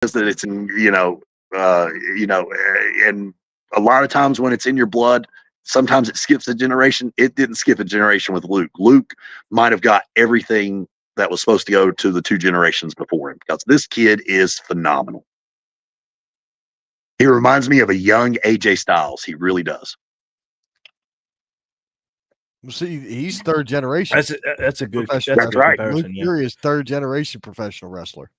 that it's in, and a lot of times when it's in your blood, sometimes it skips a generation. It didn't skip a generation with Luke. Luke might have got everything that was supposed to go to the two generations before him, because this kid is phenomenal. He reminds me of a young AJ Styles. He really does. See, he's third generation. That's a good That's good right. comparison. Luke Fury is third generation professional wrestler.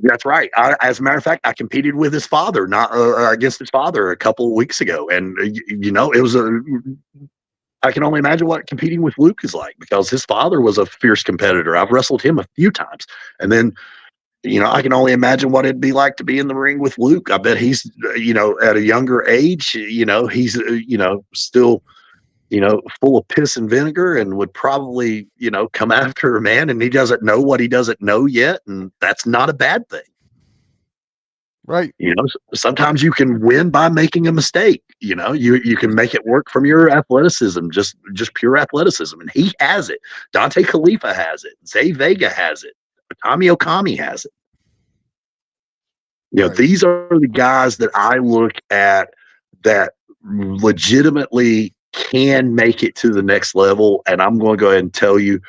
That's right. As a matter of fact, I competed with his father, not against his father, a couple of weeks ago, and it was I can only imagine what competing with Luke is like, because his father was a fierce competitor. I've wrestled him a few times, and then I can only imagine what it'd be like to be in the ring with Luke. I bet he's at a younger age, he's still full of piss and vinegar, and would probably, come after a man, and he doesn't know what he doesn't know yet. And that's not a bad thing. Right. Sometimes you can win by making a mistake. You can make it work from your athleticism, just pure athleticism. And he has it. Dante Khalifa has it. Zay Vega has it. Tommy Okami has it. Right. These are the guys that I look at that legitimately can make it to the next level. And I'm going to go ahead and tell you,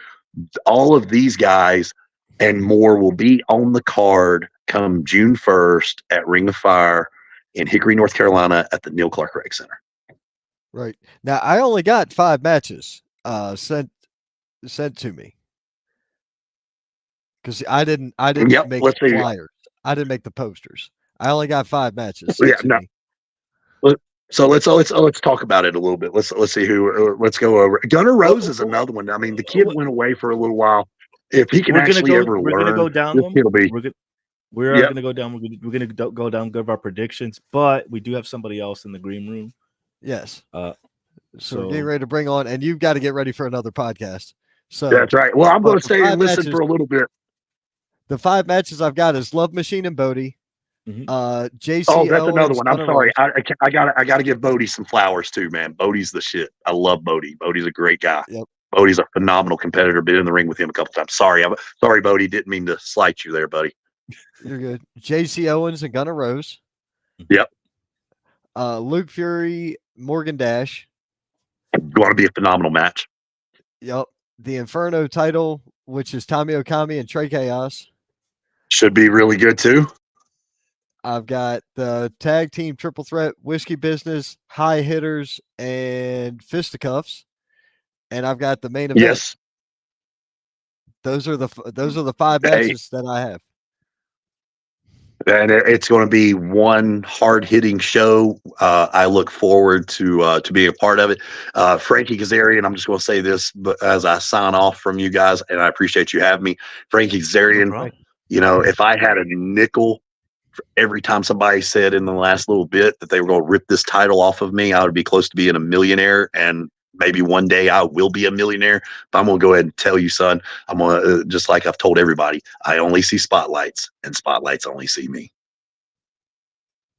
all of these guys and more will be on the card come June 1st at Ring of Fire in Hickory, North Carolina at the Neil Clark Rec Center. Right. Now, I only got 5 matches sent to me, because I didn't make the flyers. I didn't make the posters. I only got 5 matches sent to me. So let's talk about it a little bit. Let's see let's go over. Gunnar Rose is another one. I mean, the kid went away for a little while. If he can we're gonna go down. We're gonna go down. We're gonna go down. Give our predictions, but we do have somebody else in the green room. Yes. So we're getting ready to bring on, and you've got to get ready for another podcast. So that's right. Well, I'm going to stay and listen for a little bit. The 5 matches I've got is Love Machine and Bodie. JC. Oh, that's another one. I'm sorry. I got to give Bodie some flowers too, man. Bodie's the shit. I love Bodie. Bodie's a great guy. Yep. Bodie's a phenomenal competitor. Been in the ring with him a couple times. Sorry, Bodie. Didn't mean to slight you there, buddy. You're good. JC Owens and Gunnar Rose. Yep. Luke Fury, Morgan Dash. Going to be a phenomenal match. Yep. The Inferno title, which is Tommy Okami and Trey Chaos. Should be really good too. I've got the tag team triple threat, Whiskey Business, High Hitters, and Fisticuffs, and I've got the main event. Yes, those are the 5 matches that I have, and it's going to be one hard hitting show. I look forward to being a part of it. Frankie Kazarian, I'm just going to say this, but as I sign off from you guys, and I appreciate you having me, Frankie Kazarian. If I had a nickel for every time somebody said in the last little bit that they were going to rip this title off of me, I would be close to being a millionaire, and maybe one day I will be a millionaire. But I'm going to go ahead and tell you, son, I'm going to, just like I've told everybody, I only see spotlights, and spotlights only see me.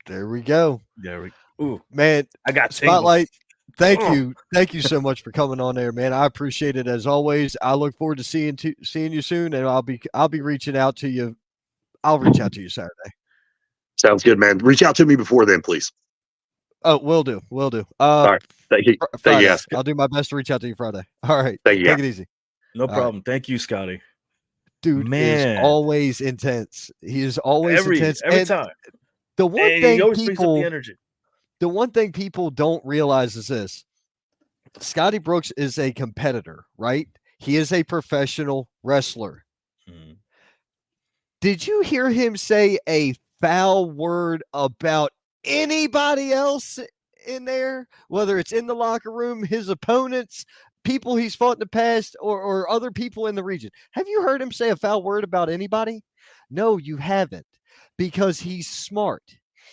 There we go. Ooh, man, I got Spotlight. Thank you so much for coming on there, man. I appreciate it as always. I look forward to seeing you soon, and I'll be reaching out to you. I'll reach out to you Saturday. Sounds good, man. Reach out to me before then, please. Oh, will do. All right. Thank you. Friday. Thank you. I'll do my best to reach out to you Friday. All right. Thank you. Take it easy. No problem. Right. Thank you, Scotty. Dude, man, is always intense. He is always intense every time. The one thing people don't realize is this: Scotty Brooks is a competitor, right? He is a professional wrestler. Did you hear him say a foul word about anybody else in there, whether it's in the locker room, his opponents, people he's fought in the past, or other people in the region? Have you heard him say a foul word about anybody? No, you haven't, because he's smart.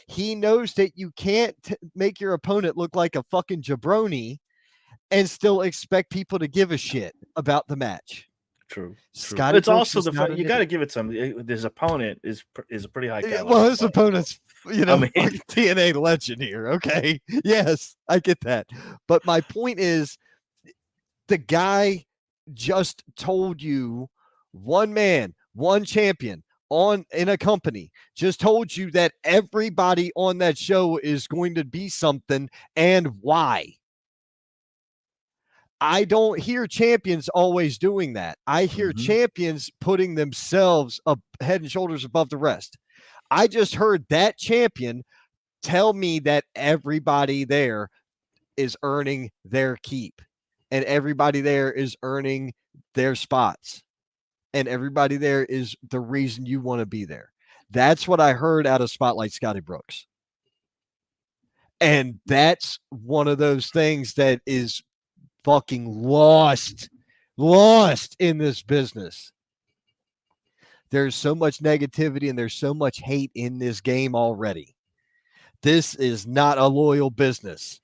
He knows that you can't make your opponent look like a fucking jabroni and still expect people to give a shit about the match. True. But it's also the fact you got to give it some. His opponent is a pretty high caliber. Well, his opponent's TNA legend here. Okay, yes, I get that. But my point is, the guy just told you, one man, one champion, in a company just told you that everybody on that show is going to be something and why. I don't hear champions always doing that. I hear champions putting themselves up head and shoulders above the rest. I just heard that champion tell me that everybody there is earning their keep and everybody there is earning their spots and everybody there is the reason you want to be there. That's what I heard out of Spotlight Scotty Brooks. And that's one of those things that is fucking lost in this business. There's so much negativity and there's so much hate in this game already. This is not a loyal business.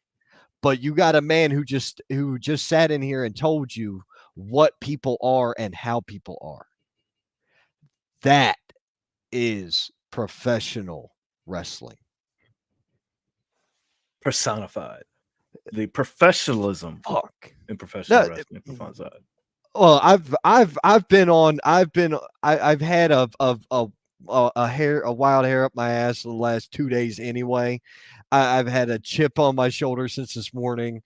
But you got a man who just sat in here and told you what people are and how people are. That is professional wrestling. Personified. The professionalism in professional wrestling. Well, I've had a wild hair up my ass the last 2 days anyway. I've had a chip on my shoulder since this morning.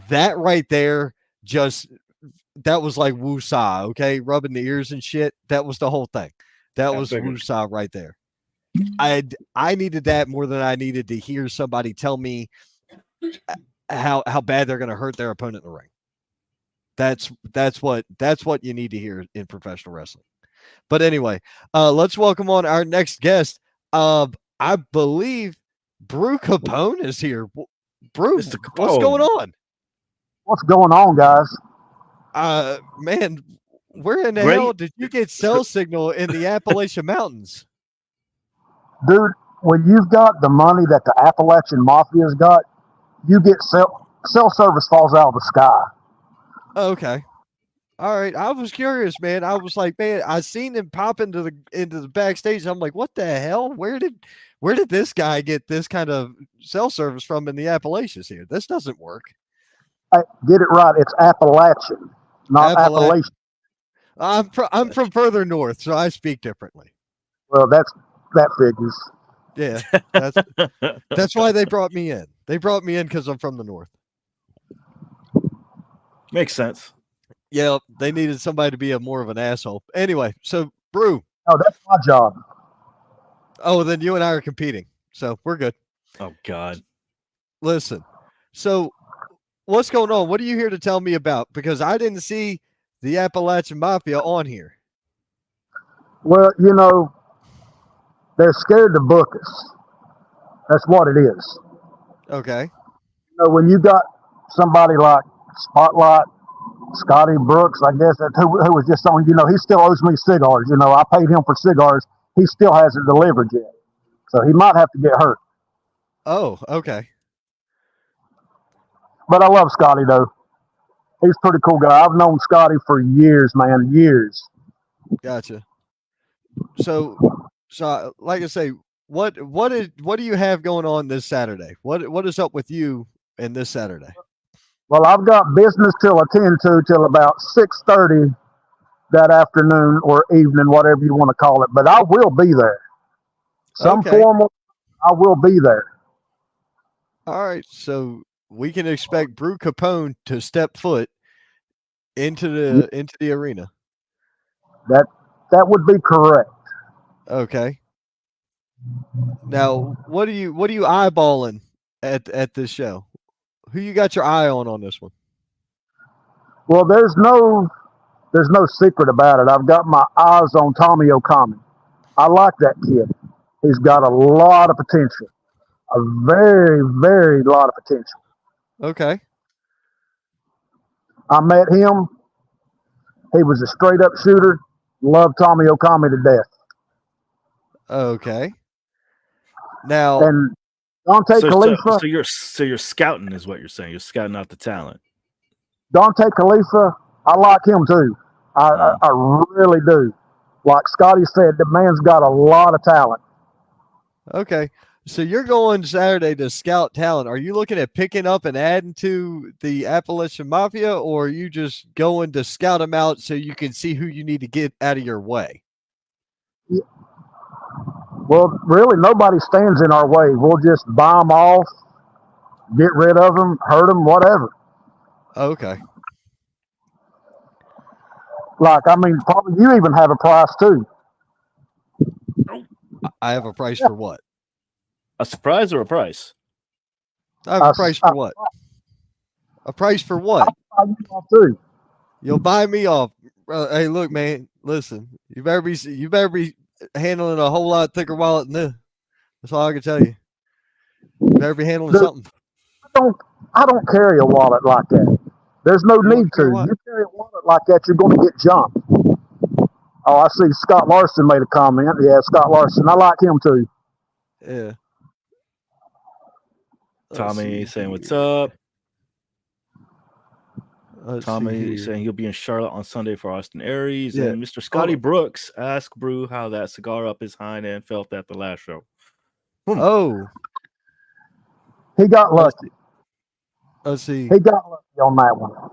That right there, that was like woo-saw, okay? Rubbing the ears and shit. That was the whole thing. That was woo-saw right there. I needed that more than I needed to hear somebody tell me how bad they're going to hurt their opponent in the ring. That's what you need to hear in professional wrestling. But anyway, let's welcome on our next guest. I believe Brew Capone is here. Brew, what's going on? What's going on, guys? Man, where in the hell did you get cell signal in the Appalachian Mountains? Dude, when you've got the money that the Appalachian Mafia's got, you get cell service falls out of the sky. Okay. All right. I was curious, man. I was like, man, I seen him pop into the backstage. I'm like, what the hell? Where did this guy get this kind of cell service from in the Appalachians here? This doesn't work. Get it right. It's Appalachian, not Appalachian. I'm from further north, so I speak differently. Well, that figures. Yeah, that's why they brought me in. They brought me in because I'm from the north. Makes sense. Yeah, they needed somebody to be more of an asshole. Anyway, so Brew. Oh, that's my job. Oh, then you and I are competing, so we're good. Oh God. Listen, so what's going on? What are you here to tell me about? Because I didn't see the Appalachian Mafia on here. Well, they're scared to book us. That's what it is. Okay. When you got somebody like SpotLight, Scotty Brooks, I guess who was just on, he still owes me cigars. I paid him for cigars. He still hasn't delivered yet. So he might have to get hurt. Oh, okay. But I love Scotty, though. He's a pretty cool guy. I've known Scotty for years, man, years. Gotcha. So like I say, what do you have going on this Saturday? What is up with you and this Saturday? Well, I've got business till till about 6:30 that afternoon or evening, whatever you want to call it. But I will be there. Some formal, I will be there. All right, so we can expect Brew Capone to step foot into the arena. That would be correct. Okay. Now, what are you eyeballing at this show? Who you got your eye on this one? Well, there's no secret about it. I've got my eyes on Tommy Okami. I like that kid. He's got a lot of potential. A very, very lot of potential. Okay. I met him. He was a straight up shooter. Loved Tommy Okami to death. Okay. Now, and Dante Khalifa. So you're scouting, is what you're saying. You're scouting out the talent. Dante Khalifa, I like him too. I really do. Like Scotty said, the man's got a lot of talent. Okay. So you're going Saturday to scout talent. Are you looking at picking up and adding to the Appalachian Mafia, or are you just going to scout them out so you can see who you need to get out of your way? Well, really, nobody stands in our way. We'll just buy them off, get rid of them, hurt them, whatever. Okay. Like, I mean, probably you even have a price too. I have a price for what? A surprise or a price? I have a price for what? A price for what? I'll buy you off too. You'll buy me off. Hey, look, man. Listen, you better be handling a whole lot thicker wallet than this. That's all I can tell you. You better be handling Dude, something. I don't carry a wallet like that. There's no You need to. You carry a wallet like that, you're going to get jumped. Oh, I see Scott Larson made a comment. Yeah, Scott Larson. I like him too. Yeah. Tommy saying what's up. Tommy saying he'll be in Charlotte on Sunday for Austin Aries. Yeah. And Mr. Scotty Brooks asked Brew how that cigar up his hind end felt at the last show. Oh. He got lucky. Let's see. He got lucky on that one.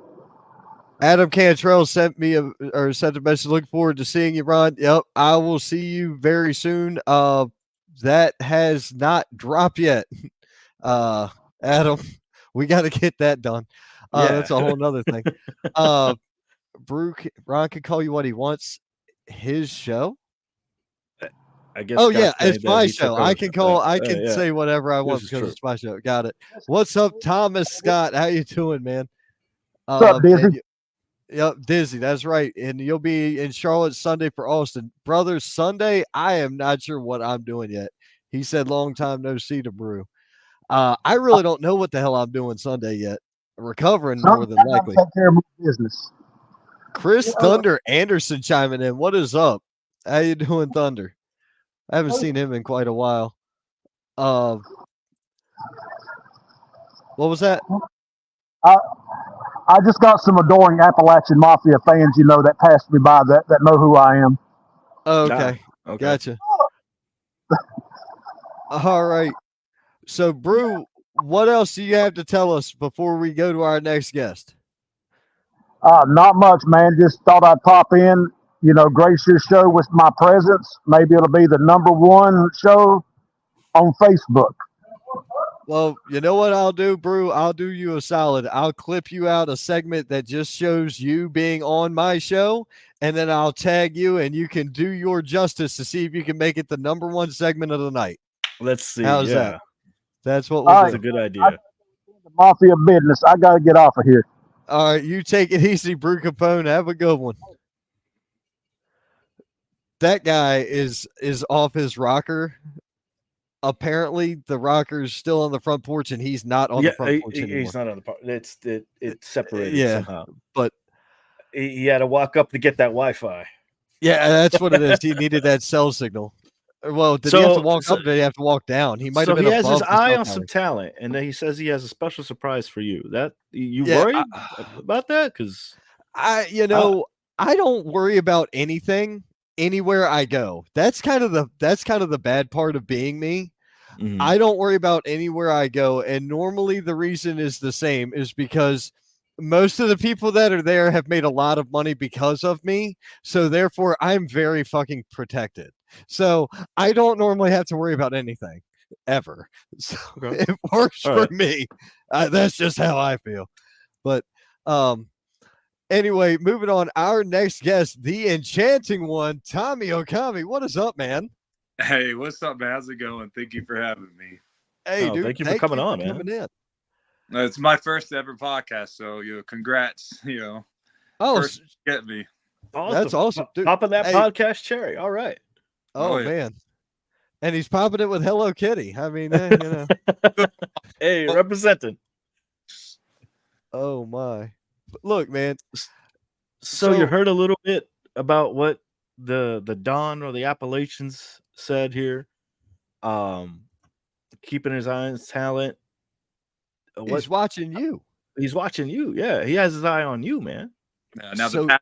Adam Cantrell sent me a message. Looking forward to seeing you, Ron. Yep, I will see you very soon. That has not dropped yet. Adam, we got to get that done. That's a whole nother thing. Ron can call you what he wants. His show. I guess. Oh yeah, it's my show. I can call. I can say whatever I want because it's my show. Got it. What's up, Thomas Scott? How you doing, man? What's up, Dizzy? Yep, Dizzy. That's right. And you'll be in Charlotte Sunday for Austin. Brothers, Sunday, I am not sure what I'm doing yet. He said, long time no see to Brew. I really don't know what the hell I'm doing Sunday yet. Recovering more than likely. Take care of my business. Chris Thunder Anderson chiming in. What is up? How you doing, Thunder? I haven't seen him in quite a while. What was that? I just got some adoring Appalachian Mafia fans, that passed me by that know who I am. Okay. Gotcha. All right. So, Brew, what else do you have to tell us before we go to our next guest? Not much, man. Just thought I'd pop in, grace your show with my presence. Maybe it'll be the #1 show on Facebook. Well, you know what I'll do, Brew? I'll do you a solid. I'll clip you out a segment that just shows you being on my show, and then I'll tag you, and you can do your justice to see if you can make it the #1 segment of the night. Let's see. How's that? That's what we'll do. That's a good idea. Mafia business. I got to get off of here. All right, you take it easy, Brew Capone. Have a good one. That guy is off his rocker. Apparently, the rocker's still on the front porch, and he's not on the front porch anymore. He's not on the porch. It's separated somehow. But he had to walk up to get that Wi-Fi. Yeah, that's what it is. He needed that cell signal. Well, did he have to walk up? Did he have to walk down? He might have been. He has his eye on some talent, and then he says he has a special surprise for you. That you worried about that? Because I don't worry about anything anywhere I go. That's kind of the bad part of being me. Mm-hmm. I don't worry about anywhere I go, and normally the reason is the same, is because most of the people that are there have made a lot of money because of me, so therefore I'm very fucking protected. So I don't normally have to worry about anything ever. So it works for me. That's just how I feel. But anyway, moving on. Our next guest, the enchanting one, Tommy Okami. What is up, man? Hey, what's up, man? How's it going? Thank you for having me. Hey, dude. Thank you for coming on, man. It's my first ever podcast, so congrats. First get me. Awesome. That's awesome, dude. Popping that podcast cherry. All right. Oh yeah. Man. And he's popping it with Hello Kitty. I mean, Hey, representing. Oh my. Look, man. So you heard a little bit about what the Don or the Appalachians said here. Keeping his eye on talent. He's watching you. He's watching you. Yeah, he has his eye on you, man. Now the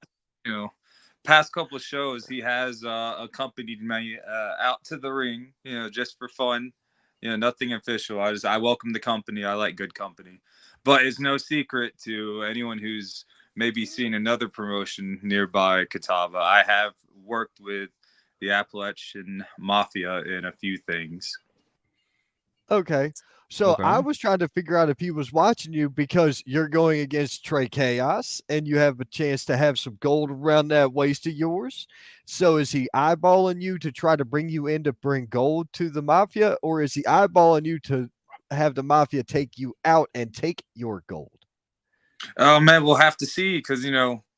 past couple of shows, he has accompanied me out to the ring, just for fun. Nothing official. I welcome the company. I like good company, but it's no secret to anyone who's maybe seen another promotion nearby Catawba. I have worked with, the Appalachian Mafia in a few things. Okay. So Okay. I was trying to figure out if he was watching you because you're going against Trey Chaos and you have a chance to have some gold around that waist of yours. So is he eyeballing you to try to bring you in to bring gold to the Mafia, or is he eyeballing you to have the Mafia take you out and take your gold? Oh man, we'll have to see, because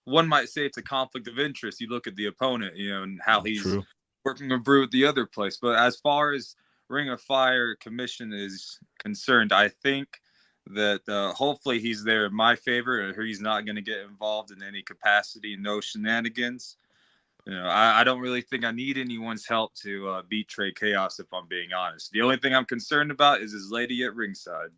one might say it's a conflict of interest. You look at the opponent, and how he's True. working a brew at the other place. But as far as Ring of Fire commission is concerned, I think that hopefully he's there in my favor, or he's not going to get involved in any capacity, no shenanigans. I don't really think I need anyone's help to beat Trey Chaos, if I'm being honest. The only thing I'm concerned about is his lady at ringside.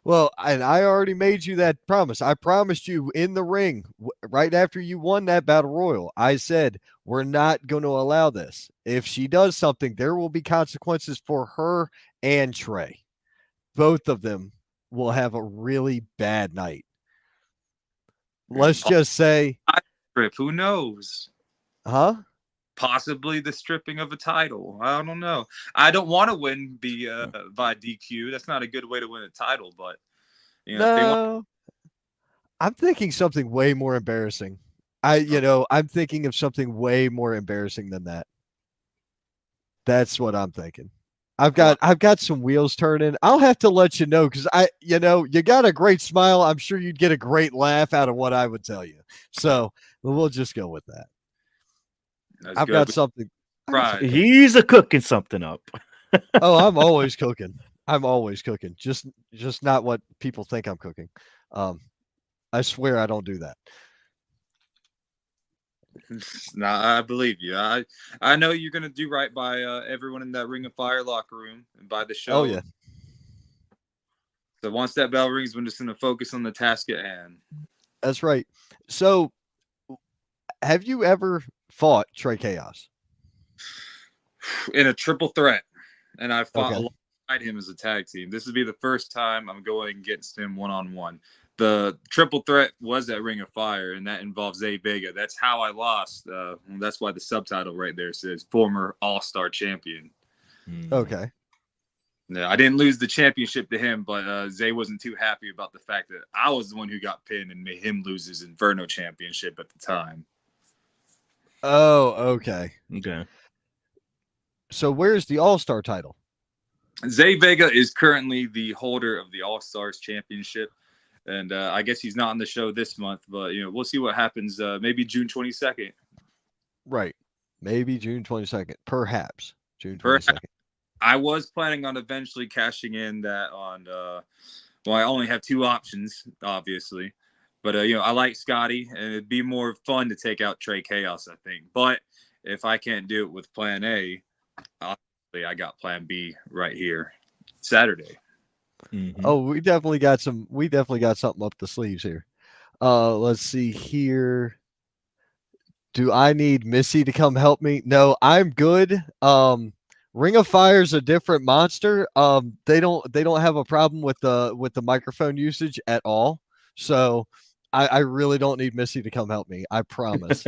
Well, and I already made you that promise. I promised you in the ring right after you won that battle royal. I said, we're not going to allow this. If she does something, there will be consequences for her and Trey. Both of them will have a really bad night. Let's just say, who knows? Huh? Possibly the stripping of a title. I don't know. I don't want to win by DQ. That's not a good way to win a title. But if they want, I'm thinking something way more embarrassing. I'm thinking of something way more embarrassing than that. That's what I'm thinking. I've got some wheels turning. I'll have to let you know, because you got a great smile. I'm sure you'd get a great laugh out of what I would tell you. So we'll just go with that. I've got something. Right. He's cooking something up. Oh, I'm always cooking. I'm always cooking. Just not what people think I'm cooking. I swear I don't do that. No, I believe you. I know you're gonna do right by everyone in that Ring of Fire locker room and by the show. Oh yeah. So once that bell rings, we're just gonna focus on the task at hand. That's right. So, have you ever fought Trey Chaos in a triple threat? And I fought alongside him as a tag team. This would be the first time I'm going against him one-on-one. The triple threat was at Ring of Fire, and that involves Zay Vega. That's how I lost. That's why the subtitle right there says former All-Star champion. Okay. Yeah, I didn't lose the championship to him, but Zay wasn't too happy about the fact that I was the one who got pinned and made him lose his Inferno championship at the time. Oh, okay. Okay. So where's the All-Star title? Zay Vega is currently the holder of the All-Stars championship. And I guess he's not on the show this month, but we'll see what happens. Maybe June 22nd. Right. Maybe June 22nd. Perhaps June 22nd. Perhaps. I was planning on eventually cashing in that on. I only have two options, obviously, but I like Scotty, and it'd be more fun to take out Trey Chaos, I think. But if I can't do it with Plan A, obviously I got Plan B right here, Saturday. Mm-hmm. Oh, we definitely got something up the sleeves here. Let's see here. Do I need Missy to come help me? No, I'm good. Ring of Fire's a different monster. They don't have a problem with the microphone usage at all. So I really don't need Missy to come help me. I promise.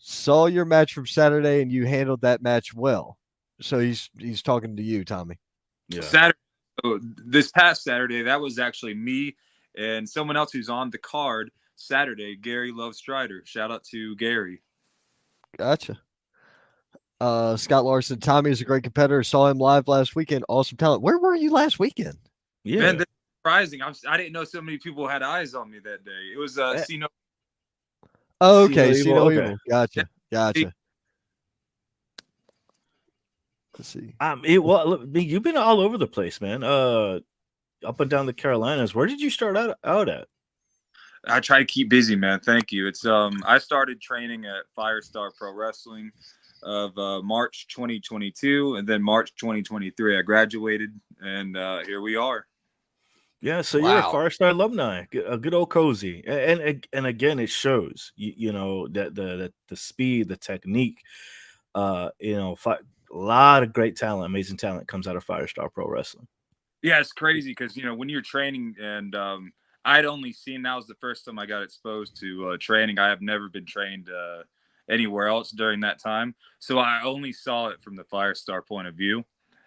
Saw your match from Saturday, and you handled that match well. So he's talking to you, Tommy. Yeah. Saturday. So this past Saturday, that was actually me and someone else who's on the card Saturday, Gary Love Strider. Shout out to Gary. Gotcha. Scott Larson, Tommy is a great competitor. Saw him live last weekend. Awesome talent. Where were you last weekend? Yeah, man, that's surprising. I didn't know so many people had eyes on me that day. It was Cino. Oh, okay, Cino Evil. Gotcha. Let's see. You've been all over the place, man. Up and down the Carolinas. Where did you start out at? I try to keep busy, man. Thank you. It's I started training at Firestar Pro Wrestling of March 2022, and then March 2023 I graduated, and here we are. Yeah, so you're a Firestar alumni, a good old cozy, and again, it shows. You know that the speed, the technique. A lot of great talent, amazing talent comes out of Firestar Pro Wrestling. Yeah, it's crazy because when you're training, and I'd only seen, that was the first time I got exposed to training. I have never been trained anywhere else during that time. So I only saw it from the Firestar point of view.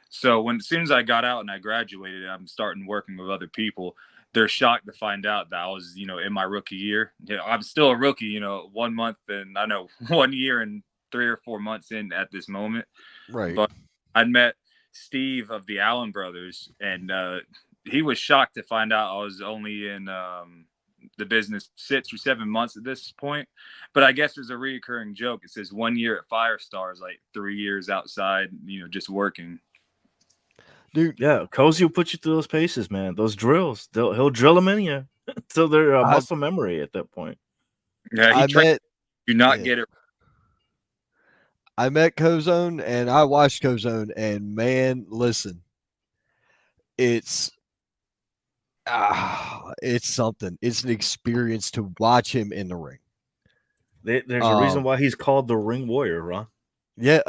So as soon as I got out and I graduated, I'm starting working with other people. They're shocked to find out that I was, in my rookie year. I'm still a rookie, 1 month and 1 year and 3 or 4 months in at this moment. Right. But I'd met Steve of the Allen brothers, and he was shocked to find out I was only in the business 6 or 7 months at this point. But I guess there's a recurring joke. It says 1 year at Firestar is like 3 years outside, just working. Dude, yeah, Cozy will put you through those paces, man. Those drills, he'll drill them in you until they're muscle memory at that point. Yeah, do not get it. I met Cozone and I watched Cozone, and man, listen, it's something. It's an experience to watch him in the ring. There's a reason why he's called the Ring Warrior, Ron. Yeah,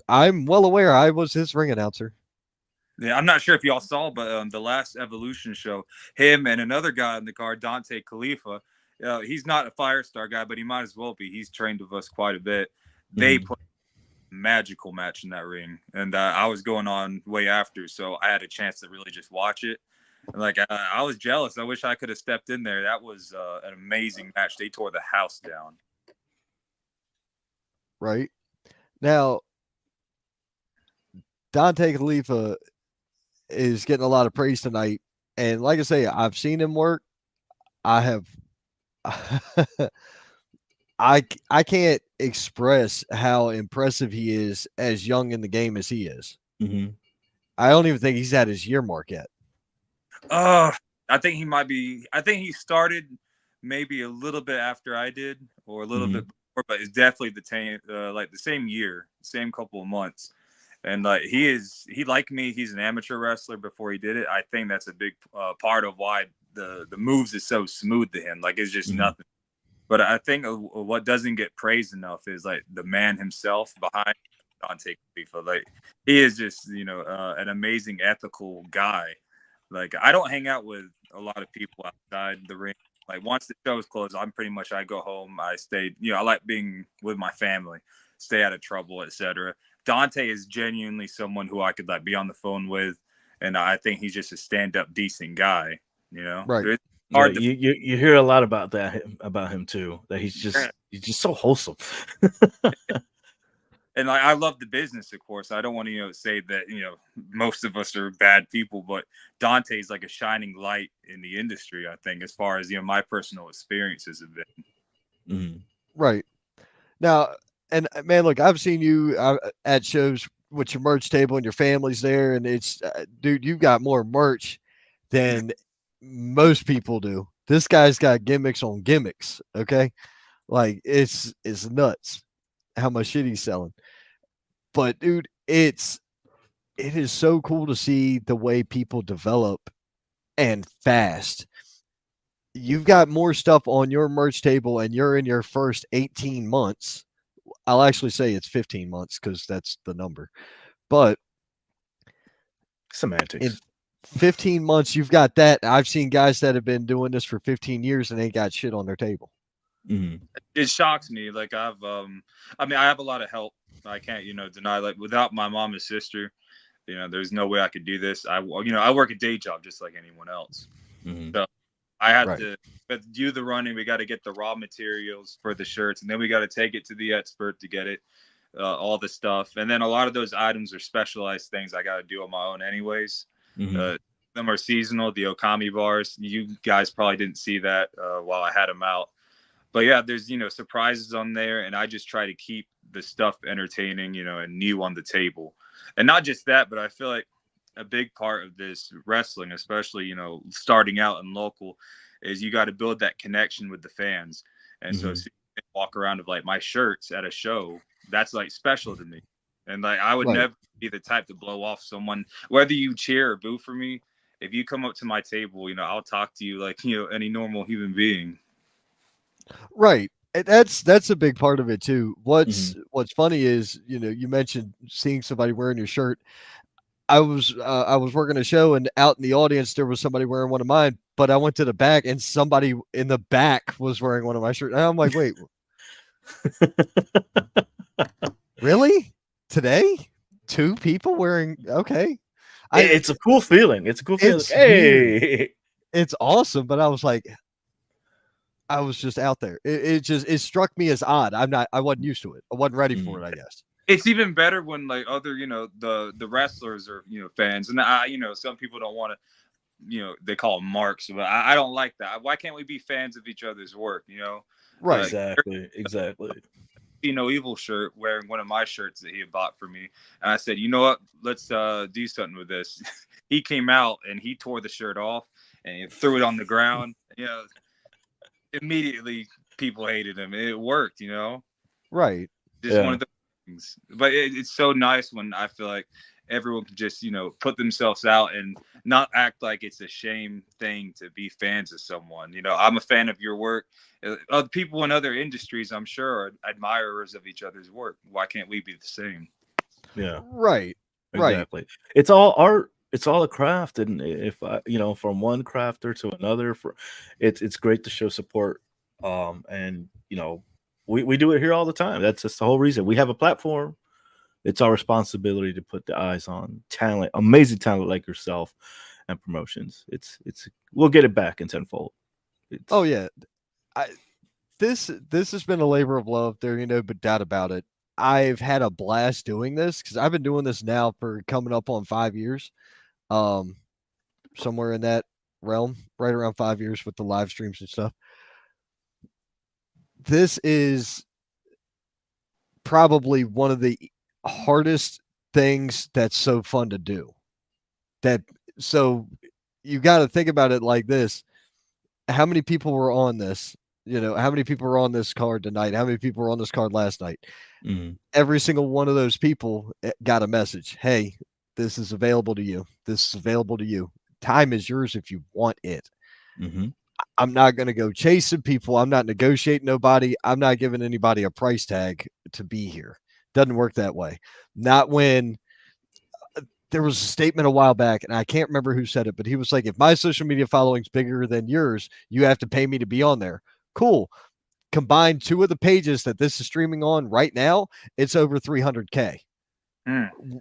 I'm well aware. I was his ring announcer. Yeah, I'm not sure if y'all saw, but the last Evolution show, him and another guy in the card, Dante Khalifa, he's not a Firestar guy, but he might as well be. He's trained with us quite a bit. They played a magical match in that ring, and I was going on way after, so I had a chance to really just watch it. And I was jealous. I wish I could have stepped in there. That was an amazing match. They tore the house down. Right. Now, Dante Khalifa is getting a lot of praise tonight. And like I say, I've seen him work. I have I can't express how impressive he is as young in the game as he is. Mm-hmm. I don't even think he's at his year mark yet. I think he might be. I think he started maybe a little bit after I did, or a little bit before, but it's definitely the same year, same couple of months. And he like me, he's an amateur wrestler before he did it. I think that's a big part of why the moves is so smooth to him. It's just nothing. But I think what doesn't get praised enough is the man himself behind Dante Khalifa. He is just an amazing ethical guy. I don't hang out with a lot of people outside the ring. Once the show is closed, I go home. I stay. I like being with my family, stay out of trouble, etc. Dante is genuinely someone who I could be on the phone with, and I think he's just a stand-up, decent guy. Right. It's hard you hear a lot about him too. That he's just so wholesome. And I love the business, of course. I don't want to say that most of us are bad people, but Dante's a shining light in the industry. I think, as far as my personal experiences have been. Right now. And man, look, I've seen you at shows with your merch table and your family's there, and it's, dude, you've got more merch than most people do. This guy's got gimmicks on gimmicks. Okay, it's nuts how much shit he's selling. But dude, it is so cool to see the way people develop and fast. You've got more stuff on your merch table, and you're in your first 18 months. I'll actually say it's 15 months because that's the number. But semantics. In 15 months, you've got that. I've seen guys that have been doing this for 15 years and they got shit on their table. It shocks me. I have a lot of help. I can't, deny. Without my mom and sister, there's no way I could do this. I work a day job just like anyone else. So I had to do the running. We got to get the raw materials for the shirts, and then we got to take it to the expert to get it, all the stuff. And then a lot of those items are specialized things I got to do on my own anyways. Them are seasonal. The Okami bars, you guys probably didn't see that while I had them out. But yeah, there's, surprises on there, and I just try to keep the stuff entertaining, and new on the table. And not just that, but I feel like a big part of this wrestling, especially, starting out in local, is you got to build that connection with the fans. And so you walk around with my shirts at a show, that's special to me. And I would never be the type to blow off someone, whether you cheer or boo for me. If you come up to my table, I'll talk to you like, any normal human being. Right. That's a big part of it too. What's funny is, you mentioned seeing somebody wearing your shirt. I was working a show, and out in the audience there was somebody wearing one of mine, but I went to the back and somebody in the back was wearing one of my shirts. And I'm like, wait, Really? Today? 2 people wearing okay. It's a cool feeling. It's a cool feeling. It's Hey, weird. It's awesome, but I was like, I was just out there. It struck me as odd. I wasn't used to it. I wasn't ready for it, I guess. It's even better when like other, the wrestlers are, fans. And some people don't want to, they call them marks, but I don't like that. Why can't we be fans of each other's work, Right. Exactly. No Evil shirt wearing one of my shirts that he had bought for me. And I said, you know what? Let's do something with this. He came out and he tore the shirt off and he threw it on the ground. Immediately people hated him. It worked, Right. Just one of the things. But it's so nice when I feel like everyone can just, put themselves out and not act like it's a shame thing to be fans of someone. I'm a fan of your work. Other people in other industries, I'm sure, are admirers of each other's work. Why can't we be the same? Yeah. Right. Exactly. Right. It's all art. It's all a craft, and if from one crafter to another, it's great to show support. And we do it here all the time. That's just the whole reason we have a platform. It's our responsibility to put the eyes on talent, amazing talent like yourself, and promotions. It's we'll get it back in tenfold. Oh yeah, this has been a labor of love. There, but doubt about it. I've had a blast doing this because I've been doing this now for coming up on 5 years, somewhere in that realm, right around 5 years with the live streams and stuff. This is probably one of the hardest things that's so fun to do. So you got to think about it like this. How many people were on this? How many people were on this card tonight? How many people were on this card last night? Mm-hmm. Every single one of those people got a message. Hey, this is available to you. This is available to you. Time is yours if you want it. Mm-hmm. I'm not going to go chasing people. I'm not negotiating nobody. I'm not giving anybody a price tag to be here. Doesn't work that way. Not when there was a statement a while back, and I can't remember who said it, but he was like, if my social media following's bigger than yours, you have to pay me to be on there. Cool. Combine 2 of the pages that this is streaming on right now, it's over 300K.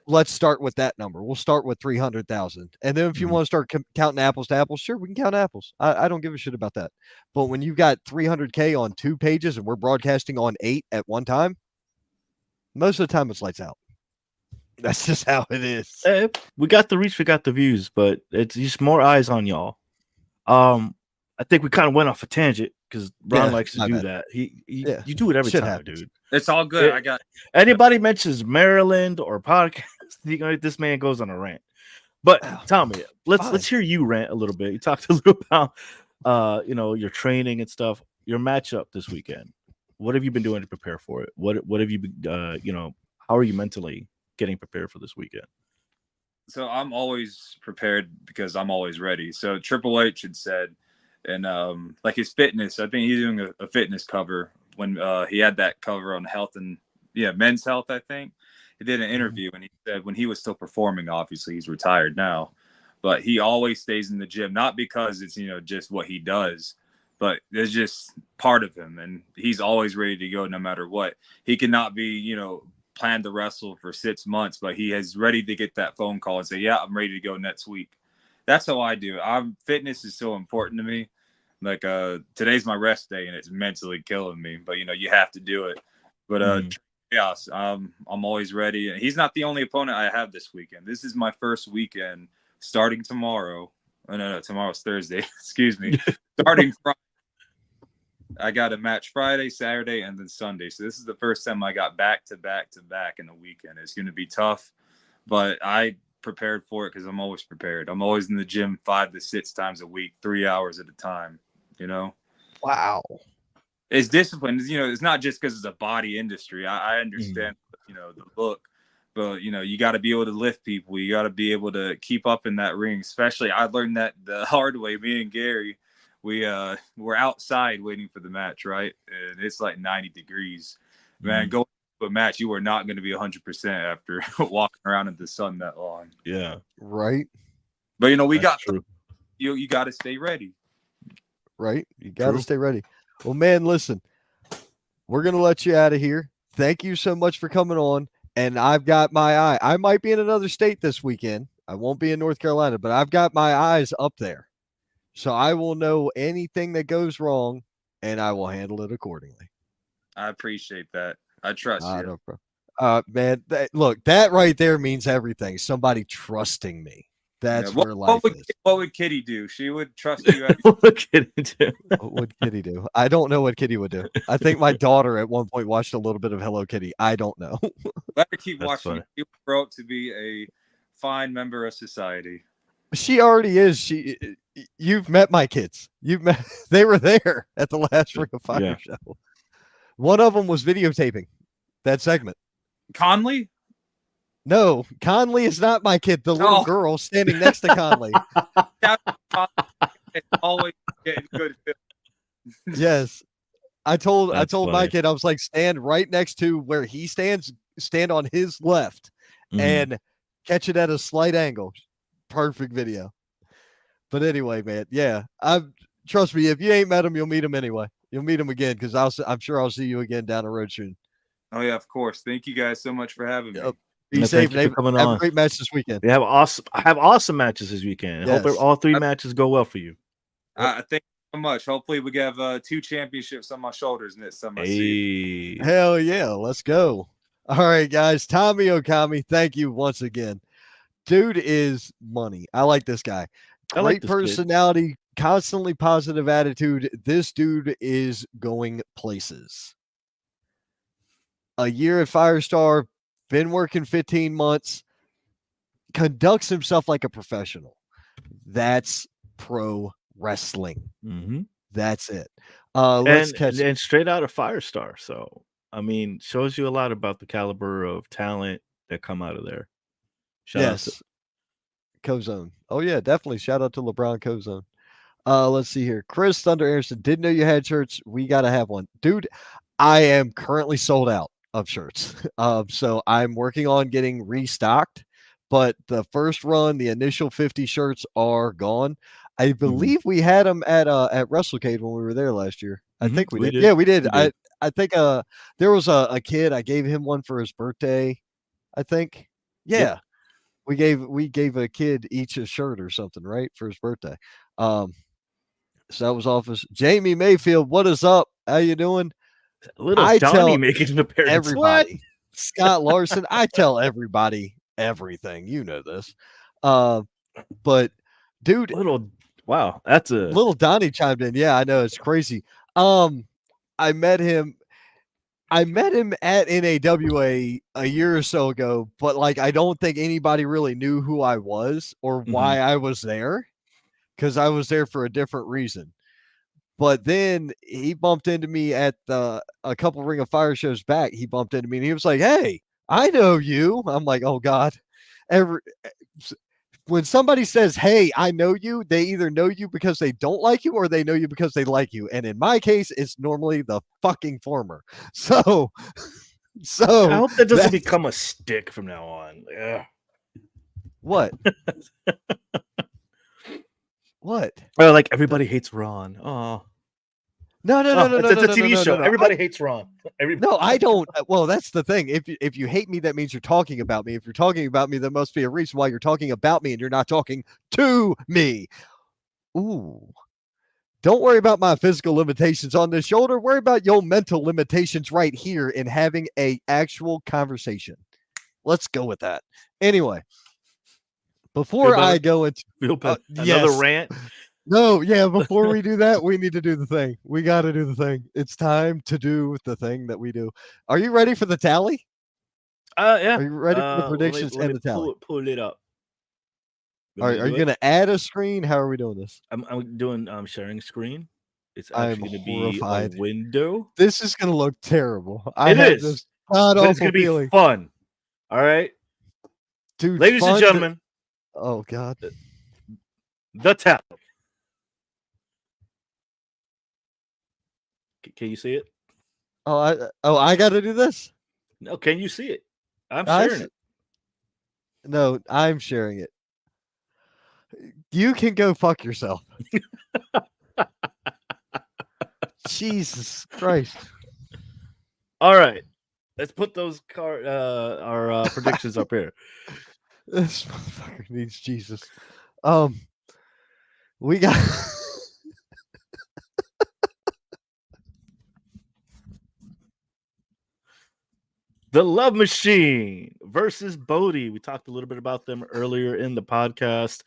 Let's start with that number. We'll start with 300,000. And then if you want to start counting apples to apples, sure, we can count apples. I don't give a shit about that. But when you've got 300K on 2 pages and we're broadcasting on 8 at one time, most of the time it's lights out. That's just how it is. We got the reach, we got the views, but it's just more eyes on y'all. I think we kind of went off a tangent because Ron likes to do that. You do it every time, dude. It's all good. Anybody mentions Maryland or podcast, this man goes on a rant. But Tommy, let's hear you rant a little bit. You talked a little about your training and stuff. Your matchup this weekend. What have you been doing to prepare for it? What have you been how are you mentally getting prepared for this weekend? So I'm always prepared because I'm always ready. So Triple H had said, and like his fitness, I think he's doing a fitness cover when he had that cover on health and men's health. I think he did an interview and he said when he was still performing, obviously he's retired now, but he always stays in the gym, not because it's just what he does, but it's just part of him, and he's always ready to go no matter what. He cannot be planned to wrestle for 6 months, but he is ready to get that phone call and say, yeah, I'm ready to go next week. That's how I do it. Fitness is so important to me. Like today's my rest day and it's mentally killing me, but you have to do it. But yes, I'm always ready. And he's not the only opponent I have this weekend. This is my first weekend starting tomorrow. Oh, no, tomorrow's Thursday. Excuse me. Starting Friday. I got a match Friday, Saturday, and then Sunday. So this is the first time I got back to back in the weekend. It's going to be tough, but I prepared for it because I'm always prepared. I'm always in the gym 5 to 6 times a week, 3 hours at a time. Wow. It's discipline. It's not just because it's a body industry. I understand, the look, but you got to be able to lift people. You got to be able to keep up in that ring. Especially, I learned that the hard way. Me and Gary, we're outside waiting for the match, right? And it's like 90 degrees. Man, going to a match, you are not going to be 100% after walking around in the sun that long. Yeah, right. But we got you got to stay ready. Right, you got to stay ready. Well, man, listen, we're going to let you out of here. Thank you so much for coming on. And I've got my eye. I might be in another state this weekend. I won't be in North Carolina, but I've got my eyes up there. So I will know anything that goes wrong, and I will handle it accordingly. I appreciate that. I trust you. No, man, look, that right there means everything. Somebody trusting me. That's where life is. What would Kitty do? She would trust you. What would Kitty do? What would Kitty do? I don't know what Kitty would do. I think my daughter at one point watched a little bit of Hello Kitty. I don't know. Let her keep That's watching. funny. She will grow up to be a fine member of society. She already is. You've met my kids. They were there at the last Ring of Fire show. One of them was videotaping that segment. Conley? No, Conley is not my kid. The little girl standing next to Conley. Always getting good film. Yes. I told funny. my kid, I was like, stand right next to where he stands, stand on his left and catch it at a slight angle. Perfect video. But anyway, man, trust me, if you ain't met him, you'll meet him anyway. You'll meet him again because I'm sure I'll see you again down the road soon. Oh yeah, of course. Thank you guys so much for having me. Be safe and have a great match this weekend. We have awesome matches this weekend. Yes. Hope all 3 matches go well for you. Thank you so much. Hopefully we have 2 championships on my shoulders next time I see you. Hell yeah, let's go. All right, guys. Tommy Okami, thank you once again. Dude is money. I like this guy. Great personality, constantly positive attitude. This dude is going places. A year at Firestar, been working 15 months, conducts himself like a professional. That's pro wrestling. That's it. And straight out of Firestar. So, I mean, shows you a lot about the caliber of talent that come out of there. Shout out to Cozone. Oh, yeah, definitely. Shout out to LeBron Cozone. Let's see here. Chris Thunder Anderson, didn't know you had shirts. We got to have one. Dude, I am currently sold out of shirts. So I'm working on getting restocked, but the first run, the initial 50 shirts are gone. I believe we had them at WrestleCade when we were there last year. I think we did. Yeah, we did. I think there was a kid. I gave him one for his birthday. I think. Yeah. Yep. We gave a kid each a shirt or something, right, for his birthday. So that was office. Jamie Mayfield, what is up? How you doing? Little Johnny making an appearance. Everybody. Scott Larson. I tell everybody everything. You know this. But dude, wow, that's a little Donnie chimed in. Yeah, I know, it's crazy. I met him at NAWA a year or so ago, but like I don't think anybody really knew who I was or why I was there, because I was there for a different reason. But then he bumped into me at a couple Ring of Fire shows back. He bumped into me and he was like, "Hey, I know you." I'm like, "Oh God." When somebody says, "Hey, I know you," they either know you because they don't like you or they know you because they like you. And in my case, it's normally the fucking former. So I hope that doesn't become a stick from now on. Yeah. What? What? Well, like everybody hates Ron. Oh. No. It's a TV show. Everybody hates Ron. No, I don't. Well, that's the thing. If you hate me, that means you're talking about me. If you're talking about me, there must be a reason why you're talking about me and you're not talking to me. Ooh. Don't worry about my physical limitations on this shoulder. Worry about your mental limitations right here in having a actual conversation. Let's go with that. Anyway, before I go into another rant. No, yeah, before we do that, we need to do the thing. We got to do the thing. It's time to do the thing that we do. Are you ready for the tally? Yeah. Are you ready for the predictions and the tally? Pull it up. Are you going to add a screen? How are we doing this? I'm doing sharing screen. It's actually going to be a window. This is going to look terrible. It is. But it's going to be fun. All right. Dude, ladies and gentlemen. Oh, God. The tally. Can you see it? I got to do this? No, can you see it? I'm sharing it. No, I'm sharing it. You can go fuck yourself. Jesus Christ. All right. Let's put those our predictions up here. This motherfucker needs Jesus. We got The Love Machine versus Bodie. We talked a little bit about them earlier in the podcast.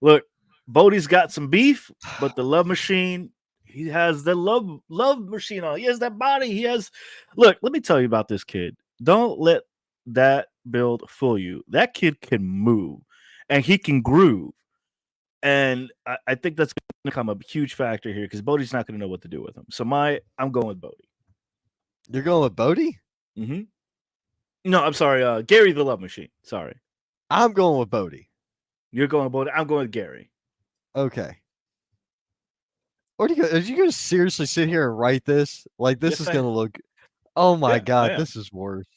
Look, Bodie's got some beef, but the Love Machine, he has the love machine on. He has that body. He has. Look, let me tell you about this kid. Don't let that build fool you. That kid can move, and he can groove. And I think that's going to become a huge factor here because Bodie's not going to know what to do with him. So I'm going with Bodie. You're going with Bodie? Mm-hmm. No, I'm sorry. Gary the Love Machine. Sorry. I'm going with Bodie. You're going with Bodie. I'm going with Gary. Okay. Are you going to seriously sit here and write this? Like, this is going to look... Oh, my God. This is worse.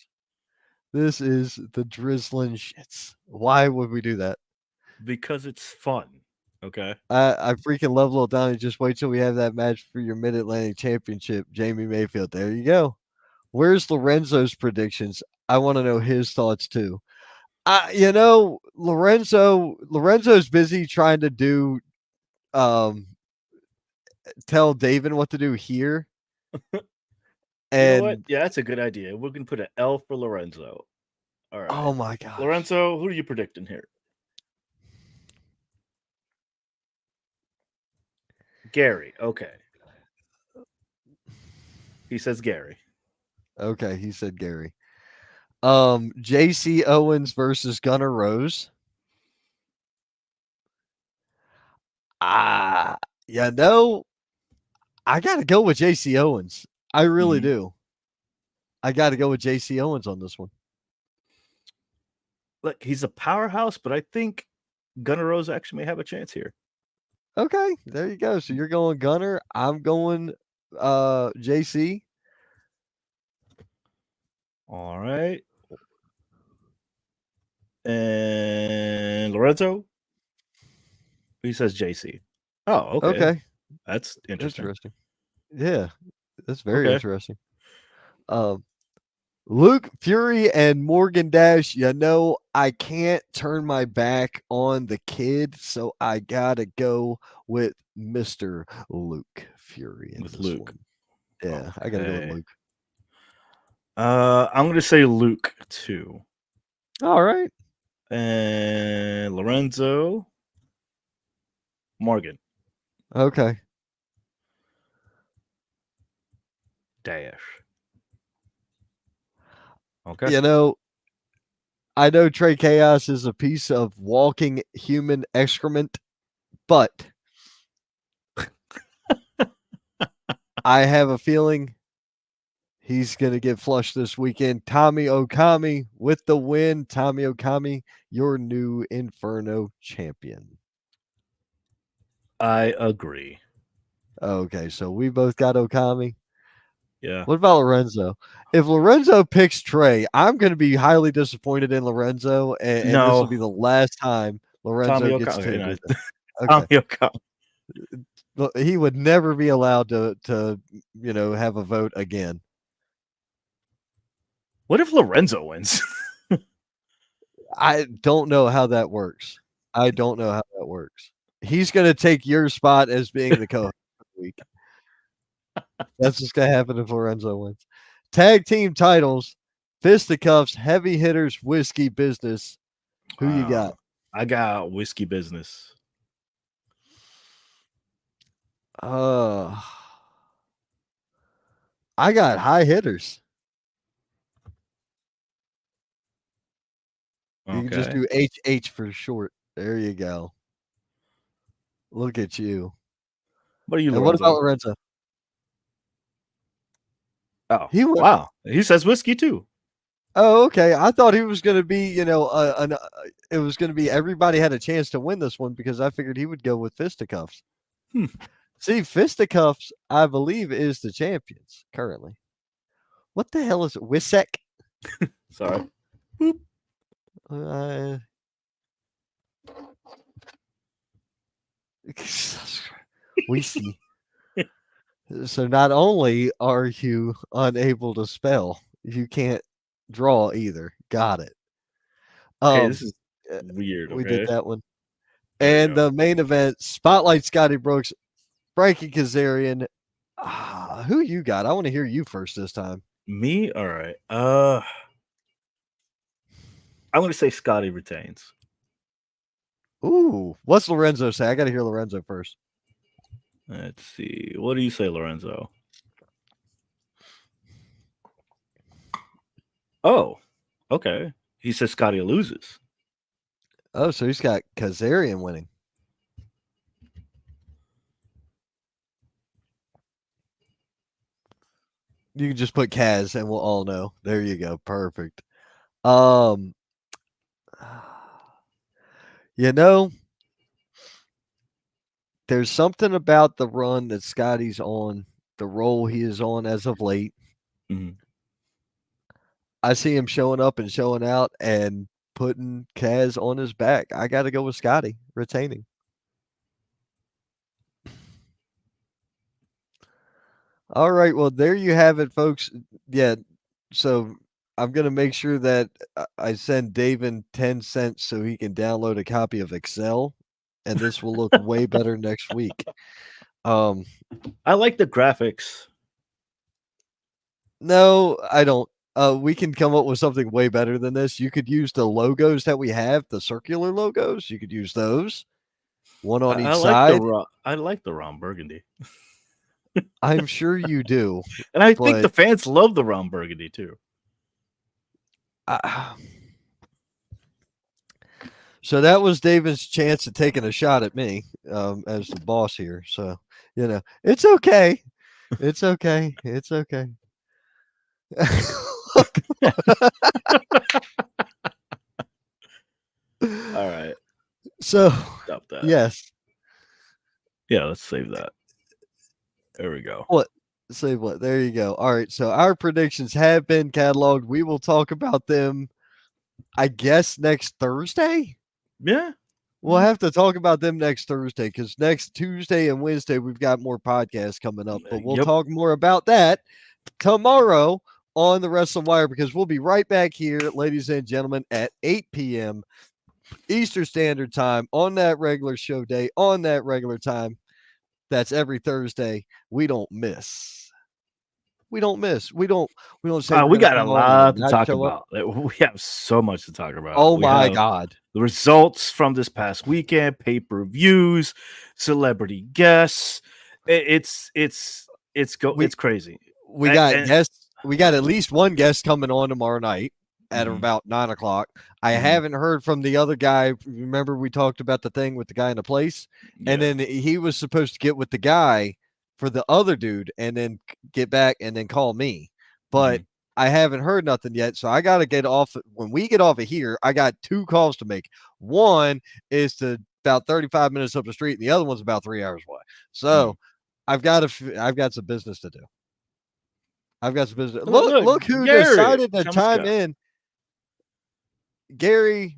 This is the drizzling shits. Why would we do that? Because it's fun. Okay. I freaking love Lil Donnie. Just wait till we have that match for your Mid-Atlantic Championship. Jamie Mayfield. There you go. Where's Lorenzo's predictions? I want to know his thoughts too. Lorenzo's busy trying to do tell Daven what to do here. And you know what? Yeah, that's a good idea. We're gonna put an L for Lorenzo. All right. Oh my god. Lorenzo, who are you predicting here? Gary. Okay. He says Gary. Okay, he said Gary. JC Owens versus Gunnar Rose. I gotta go with JC Owens. I really do. I gotta go with JC Owens on this one. Look, he's a powerhouse, but I think Gunnar Rose actually may have a chance here. Okay, there you go. So you're going Gunnar. I'm going JC. All right. And Lorenzo? He says JC. Oh, okay. Okay. That's interesting. Yeah, that's very interesting. Luke Fury and Morgan Dash, I can't turn my back on the kid, so I gotta go with Mr. Luke Fury. With Luke. One. Yeah, I gotta go with Luke. I'm gonna say Luke too. All right. And Lorenzo, Morgan. Okay. Dash. Okay. I know Trey Chaos is a piece of walking human excrement, but I have a feeling he's going to get flushed this weekend. Tommy Okami with the win. Tommy Okami, your new Inferno champion. I agree. Okay, so we both got Okami. Yeah. What about Lorenzo? If Lorenzo picks Trey, I'm going to be highly disappointed in Lorenzo, and this will be the last time Lorenzo gets to. Tommy Okami. He would never be allowed to have a vote again. What if Lorenzo wins? I don't know how that works. He's going to take your spot as being the co-host of the week. That's what's going to happen if Lorenzo wins. Tag team titles, fisticuffs, heavy hitters, whiskey business. Who you got? I got whiskey business. I got high hitters. You can just do HH for short. There you go. Look at you. What are you? And what about Lorenzo? Oh, wow. He says whiskey too. Oh, okay. I thought he was going to be, it was going to be everybody had a chance to win this one because I figured he would go with fisticuffs. See, fisticuffs, I believe, is the champions currently. What the hell is it? Wisek? Sorry. We see. So not only are you unable to spell, you can't draw either. Got it. Hey, this is uh, weird. we did Okay, that one. there we And go. the main event, Spotlight Scotty Brooks, Frankie Kazarian. Who you got? I want to hear you first this time. Me? All right. I'm going to say Scotty retains. Ooh, what's Lorenzo say? I got to hear Lorenzo first. Let's see. What do you say, Lorenzo? Oh, okay. He says Scotty loses. Oh, so he's got Kazarian winning. You can just put Kaz and we'll all know. There you go. Perfect. You know, there's something about the run that Scotty's on, the role he is on as of late. Mm-hmm. I see him showing up and showing out and putting Kaz on his back. I got to go with Scotty retaining. All right. Well, there you have it, folks. Yeah. So I'm going to make sure that I send Daven 10 cents so he can download a copy of Excel, and this will look way better next week. I like the graphics. No, I don't. We can come up with something way better than this. You could use the logos that we have, the circular logos. You could use those, one on each side. I like the Ron Burgundy. I'm sure you do. And I think the fans love the Ron Burgundy too. So that was David's chance at taking a shot at me as the boss here. So, it's okay. It's okay. It's okay. All right. So, stop that. Yes. Yeah, let's save that. There we go. What? Save what? There you go. All right. So our predictions have been cataloged. We will talk about them, I guess, next Thursday. Yeah. We'll have to talk about them next Thursday because next Tuesday and Wednesday we've got more podcasts coming up. But we'll talk more about that tomorrow on the Wrestling Wire because we'll be right back here, ladies and gentlemen, at 8 p.m. Eastern Standard Time on that regular show day, on that regular time. That's every Thursday. We don't miss. We don't miss. We don't say we got a lot to talk about. We have so much to talk about. Oh my God. The results from this past weekend, pay-per-views, celebrity guests. It's crazy. We got guests. We got at least one guest coming on tomorrow night at about 9:00. I haven't heard from the other guy. Remember we talked about the thing with the guy in the place? Yeah. And then he was supposed to get with the guy for the other dude and then get back and then call me. But I haven't heard nothing yet. So I got to get off. When we get off of here, I got 2 calls to make. One is to about 35 minutes up the street. And the other one's about 3 hours away. So I've got some business to do. I've got some business. Look who Gary decided to chime in. Gary,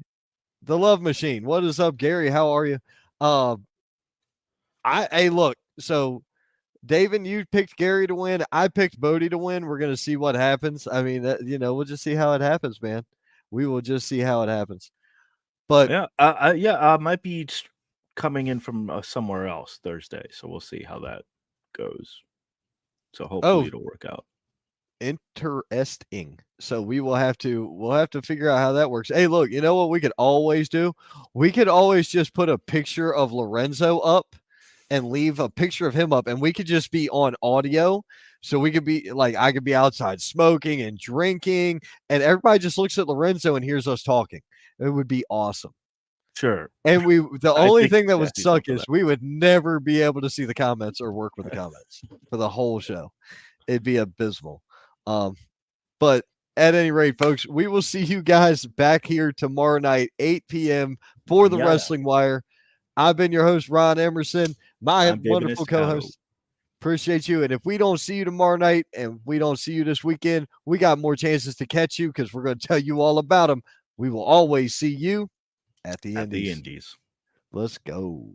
the Love Machine. What is up, Gary? How are you? Look, so David, you picked Gary to win. I picked Bodie to win. We're going to see what happens. I mean, we'll just see how it happens, man. We will just see how it happens. But I might be coming in from somewhere else Thursday, so we'll see how that goes. So hopefully it'll work out. Interesting. So we'll have to figure out how that works. Hey, look, you know what we could always do? We could always just put a picture of Lorenzo up and leave a picture of him up, and we could just be on audio. So we could be like, I could be outside smoking and drinking, and everybody just looks at Lorenzo and hears us talking. It would be awesome. Sure. And the only thing that would suck is we would never be able to see the comments or work with the comments for the whole show. It'd be abysmal. But at any rate, folks, we will see you guys back here tomorrow night, 8 p.m. for the Wrestling Wire. I've been your host, Ron Emerson, my wonderful co-host. Appreciate you. And if we don't see you tomorrow night and we don't see you this weekend, we got more chances to catch you because we're going to tell you all about them. We will always see you at the Indies. Indies. Let's go.